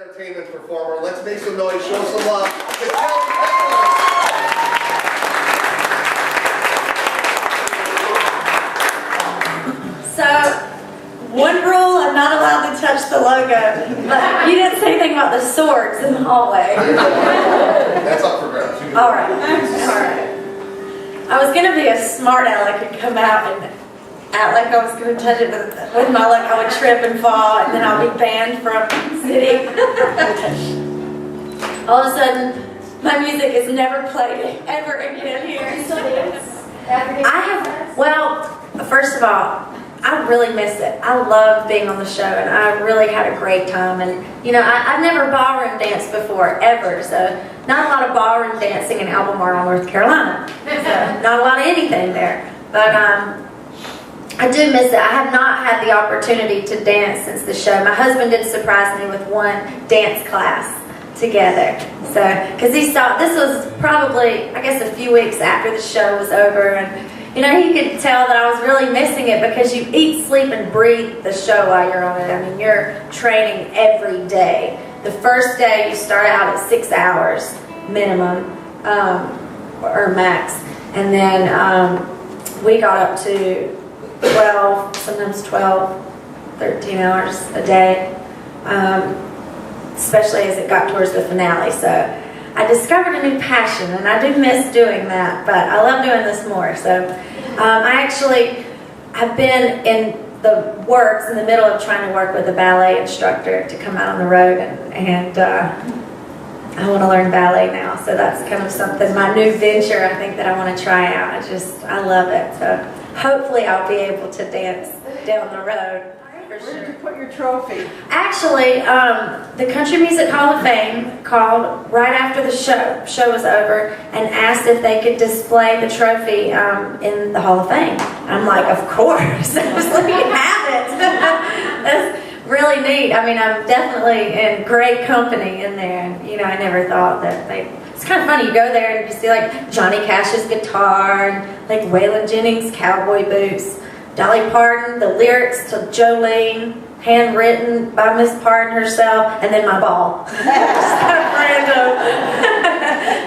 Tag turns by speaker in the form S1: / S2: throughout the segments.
S1: entertainment performer. Let's make some noise, show some love to Kellie Pickler.
S2: So, one rule, I'm not allowed to touch the logo. But you didn't say anything about the swords in the hallway.
S1: That's up for grabs.
S2: All right. All right. I was going to be a smart aleck and come out and act like I was going to touch it with my luck. I would trip and fall, and then I'll be banned from sitting. All of a sudden, my music is never played ever again here. Well, first of all, I really miss it. I love being on the show, and I really had a great time. And, you know, I've never ballroom danced before, ever. So, not a lot of ballroom dancing in Albemarle, North Carolina. So, not a lot of anything there. But, I do miss it. I have not had the opportunity to dance since the show. My husband did surprise me with one dance class together. So, because he saw, this was probably, I guess, a few weeks after the show was over, and you know, he could tell that I was really missing it because you eat, sleep, and breathe the show while you're on it. I mean, you're training every day. The first day you start out at 6 hours minimum, or max, and then we got up to 12, sometimes 12, 13 hours a day, especially as it got towards the finale. So I discovered a new passion, and I do miss doing that, but I love doing this more. So I actually have been in the works, in the middle of trying to work with a ballet instructor to come out on the road, and I want to learn ballet now. So that's kind of something, my new venture, I think, that I want to try out. I love it. So hopefully I'll be able to dance down the road.
S3: Where did you put your trophy?
S2: Actually, the Country Music Hall of Fame called right after the show was over and asked if they could display the trophy in the Hall of Fame. I'm like, of course. I was like, you have it. That's really neat. I mean, I'm definitely in great company in there. And, you know, I never thought that it's kind of funny. You go there and you see, like, Johnny Cash's guitar and, like, Waylon Jennings' cowboy boots. Dolly Parton, the lyrics to Jolene, handwritten by Miss Parton herself, and then my ball. Just kind of random.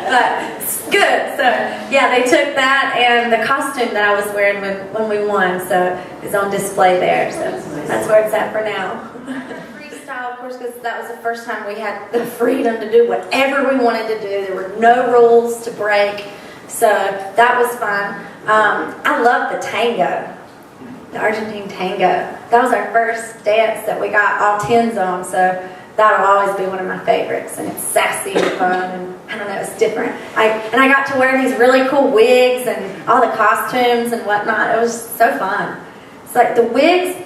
S2: But it's good. So, yeah, they took that and the costume that I was wearing when we won, so it's on display there. So that's where it's at for now. Freestyle, of course, because that was the first time we had the freedom to do whatever we wanted to do. There were no rules to break, so that was fun. I love the tango. The Argentine tango. That was our first dance that we got all 10s on, so that'll always be one of my favorites. And it's sassy and fun, and I don't know, it's different. I got to wear these really cool wigs and all the costumes and whatnot. It was so fun. It's like the wigs,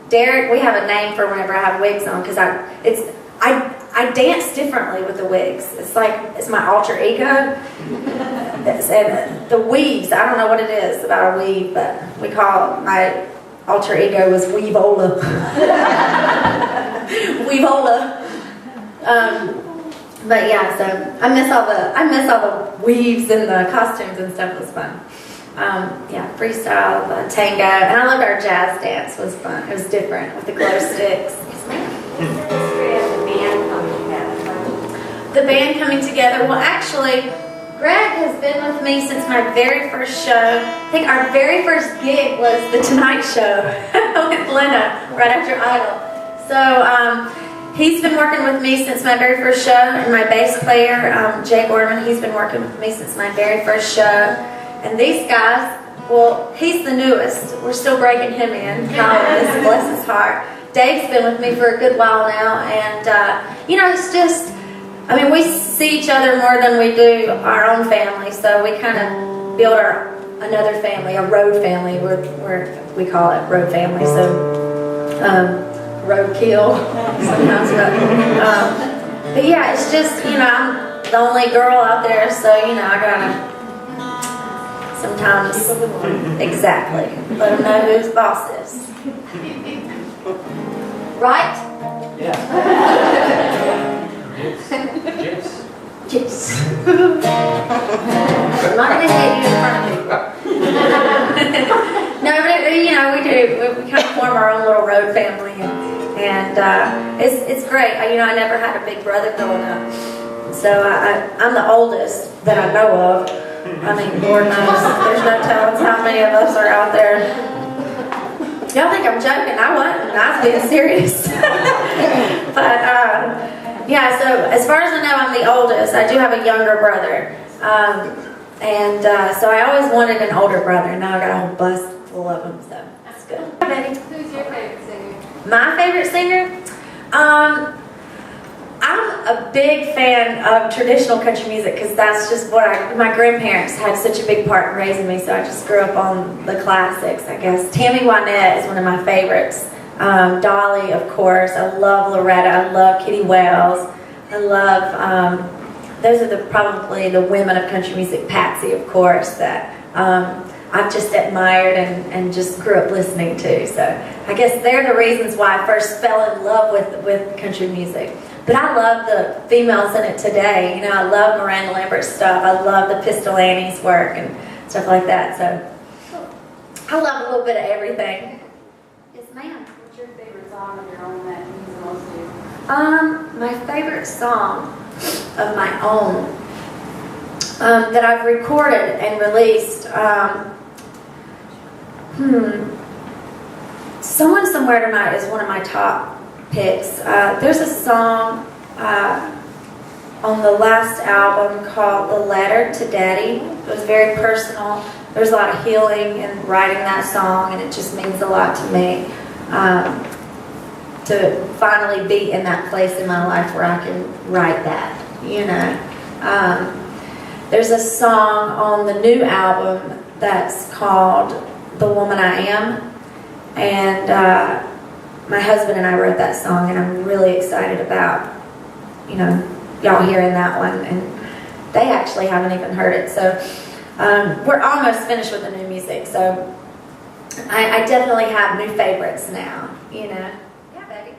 S2: Derek, we have a name for whenever I have wigs on, because I dance differently with the wigs. It's like, it's my alter ego. And the weaves, I don't know what it is about a weave, but we call my alter ego was Weavola. Weavola. But yeah, so I miss all the weaves and the costumes and stuff. It was fun. Yeah, freestyle, tango, and I loved our jazz dance. Was fun. It was different with the glow sticks. Yes, ma'am. The band coming together. Well, actually, Greg has been with me since my very first show. I think our very first gig was The Tonight Show with Lena, right after Idol. So he's been working with me since my very first show, and my bass player, Jay Gorman, he's been working with me since my very first show. And these guys, well, he's the newest. We're still breaking him in. Colin, bless his heart. Dave's been with me for a good while now, and you know, it's just, I mean, we see each other more than we do our own family, so we kind of build another family, a road family, we call it road family, so roadkill sometimes, but yeah, it's just, you know, I'm the only girl out there, so, you know, I gotta sometimes, exactly, let them know whose boss is. Right?
S4: Yeah. Yes.
S2: Yes. I'm not going to hit you in front of people. No, but you know, we do. We kind of form our own little road family, and and it's great. I never had a big brother growing up, so I'm the oldest that I know of. I mean, Lord knows, there's no telling how many of us are out there. Y'all think I'm joking? I wasn't. I was being serious. But yeah, so as far as I know, I'm the oldest. I do have a younger brother, so I always wanted an older brother. Now I got a whole bus full of them, so that's good. Hi, Betty.
S3: Who's your favorite singer?
S2: My favorite singer? I'm a big fan of traditional country music because that's just what my grandparents had such a big part in raising me, so I just grew up on the classics, I guess. Tammy Wynette is one of my favorites. Dolly, of course. I love Loretta. I love Kitty Wells. I love, those are probably the women of country music. Patsy, of course, that I've just admired and just grew up listening to. So I guess they're the reasons why I first fell in love with country music. But I love the females in it today. I love Miranda Lambert's stuff. I love the Pistol Annie's work and stuff like that. So I love a little bit of everything. Yes, ma'am.
S3: What's your favorite song of your own that means the most to you?
S2: My favorite song of my own that I've recorded and released. Someone Somewhere Tonight is one of my top picks. There's a song on the last album called The Letter to Daddy. It was very personal. There's a lot of healing in writing that song, and it just means a lot to me to finally be in that place in my life where I can write that, There's a song on the new album that's called The Woman I Am, and my husband and I wrote that song, and I'm really excited about, y'all hearing that one. And they actually haven't even heard it. So we're almost finished with the new music. So I definitely have new favorites now, Yeah, baby.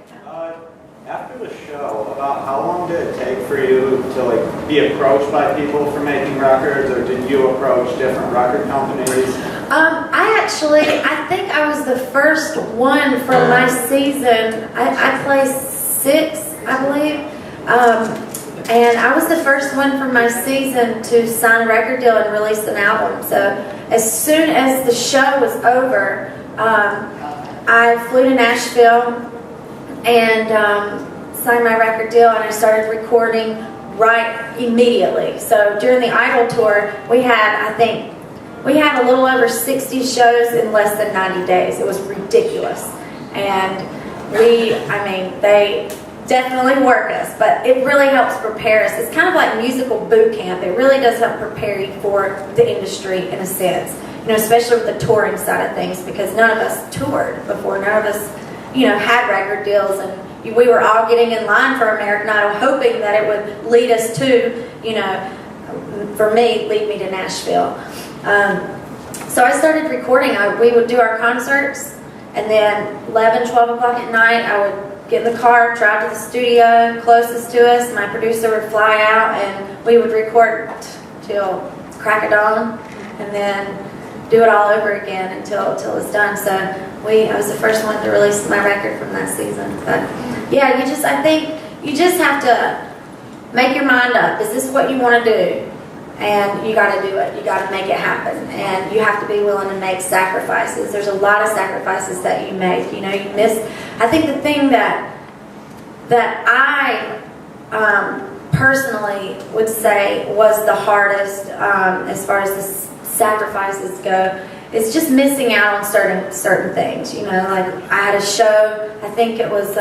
S5: After the show, about how long did it take for you to be approached by people for making records, or did you approach different record companies?
S2: I think I was the first one from my season. I placed 6th, I believe. And I was the first one from my season to sign a record deal and release an album. So as soon as the show was over, I flew to Nashville and signed my record deal, and I started recording right immediately. So during the Idol tour, we had a little over 60 shows in less than 90 days. It was ridiculous. And they definitely work us, but it really helps prepare us. It's kind of like musical boot camp. It really does help prepare you for the industry in a sense, especially with the touring side of things, because none of us toured before. None of us, had record deals, and we were all getting in line for American Idol, hoping that it would lead us to, lead me to Nashville. So I started recording. We would do our concerts, and then 11, 12 o'clock at night, I would get in the car, drive to the studio closest to us. My producer would fly out, and we would record till crack of dawn, and then do it all over again until it's done. So I was the first one to release my record from that season. But yeah, I think you just have to make your mind up. Is this what you want to do? And you got to do it. You got to make it happen. And you have to be willing to make sacrifices. There's a lot of sacrifices that you make. You miss. I think the thing that I personally would say was the hardest as far as the sacrifices go is just missing out on certain things. Like I had a show. I think it was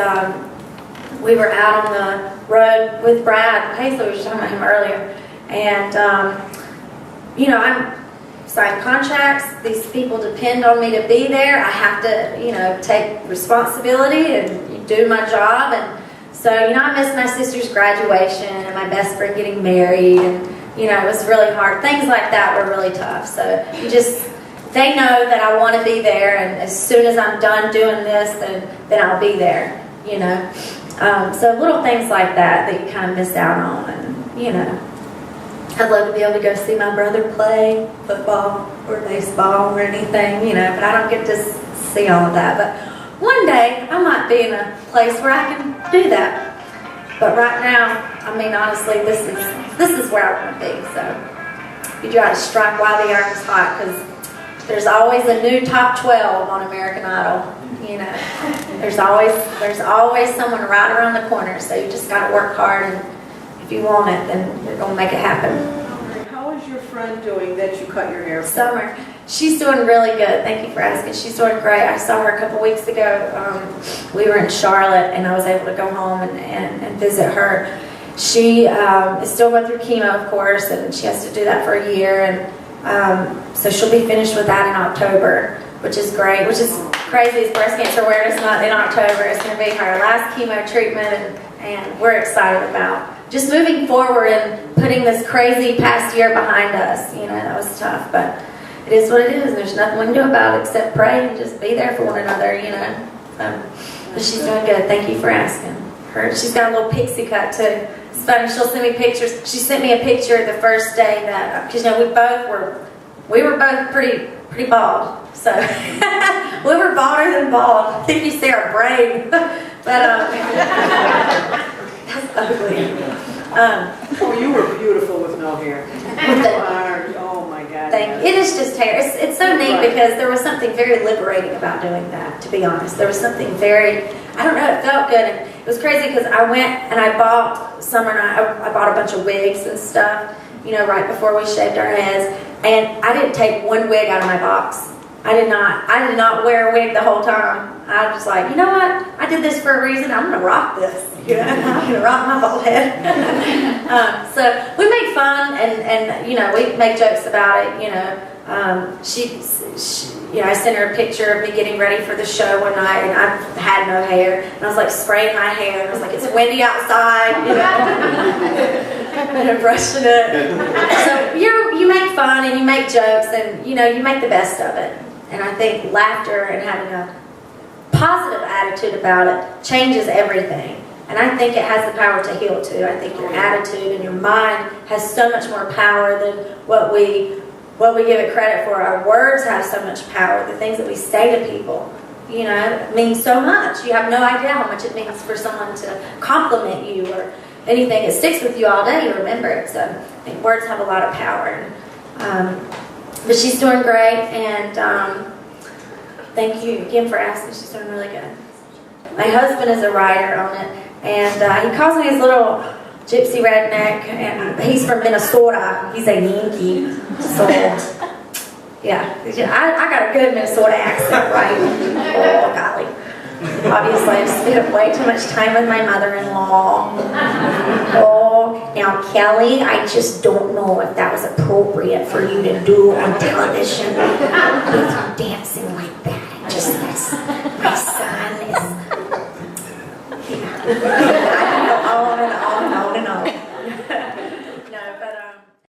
S2: we were out on the road with Brad Paisley. We were talking about him earlier. And, I'm signed contracts. These people depend on me to be there. I have to, take responsibility and do my job. And so, I missed my sister's graduation and my best friend getting married. And, it was really hard. Things like that were really tough. So they know that I want to be there. And as soon as I'm done doing this, then I'll be there, So little things like that you kind of miss out on. And, I'd love to be able to go see my brother play football or baseball or anything, but I don't get to see all of that. But one day I might be in a place where I can do that. But right now, I mean, honestly, this is where I want to be. So you try to strike while the iron's hot, because there's always a new top 12 on American Idol. You know, there's always someone right around the corner. So you just got to work hard, and if you want it, then you're gonna make it happen.
S6: How is your friend doing that you cut your hair for?
S2: Summer, she's doing really good. Thank you for asking. She's doing great. I saw her a couple weeks ago. We were in Charlotte, and I was able to go home and visit her. She is still going through chemo, of course, and she has to do that for a year. And so she'll be finished with that in October, which is great, which is crazy. It's Breast Cancer Awareness Month in October. It's going to be her last chemo treatment, and we're excited about just moving forward and putting this crazy past year behind us. You know, that was tough, but it is what it is. There's nothing we can do about it except pray and just be there for one another, you know. But she's doing good. Thank you for asking. She's got a little pixie cut too. It's funny. She'll send me pictures. She sent me a picture the first day that, because you know, we were both pretty bald. So we were balder than bald. I think you see our brain, but that's ugly.
S6: Oh, you were beautiful with no hair. Oh my God.
S2: It is just hair. It's so neat because there was something very liberating about doing that, to be honest. There was something very, I don't know, it felt good. And it was crazy because I went and I bought, Summer and I bought a bunch of wigs and stuff, you know, right before we shaved our heads. And I didn't take one wig out of my box. I did not wear a wig the whole time. I was just like, you know what? I did this for a reason. I'm going to rock this. You know, I'm going to rock my bald head. So we make fun and, you know, we make jokes about it. You know, she, you know, I sent her a picture of me getting ready for the show one night, and I had no hair. And I was like spraying my hair. And I was like, it's windy outside, you know. And I'm brushing it. So you make fun and you make jokes, and, you know, you make the best of it. And I think laughter and having a positive attitude about it changes everything. And I think it has the power to heal too. I think your attitude and your mind has so much more power than what we give it credit for. Our words have so much power. The things that we say to people, you know, mean so much. You have no idea how much it means for someone to compliment you or anything. It sticks with you all day. You remember it. So I think words have a lot of power. But she's doing great, and thank you again for asking. She's doing really good. My husband is a writer on it, and he calls me his little gypsy redneck, and he's from Minnesota. He's a Yankee, so yeah, I got a good Minnesota accent, right? Oh golly. Obviously, I've spent way too much time with my mother-in-law. Oh, now Kelly, I just don't know if that was appropriate for you to do on television. With you dancing like that. Just my son is. Yeah.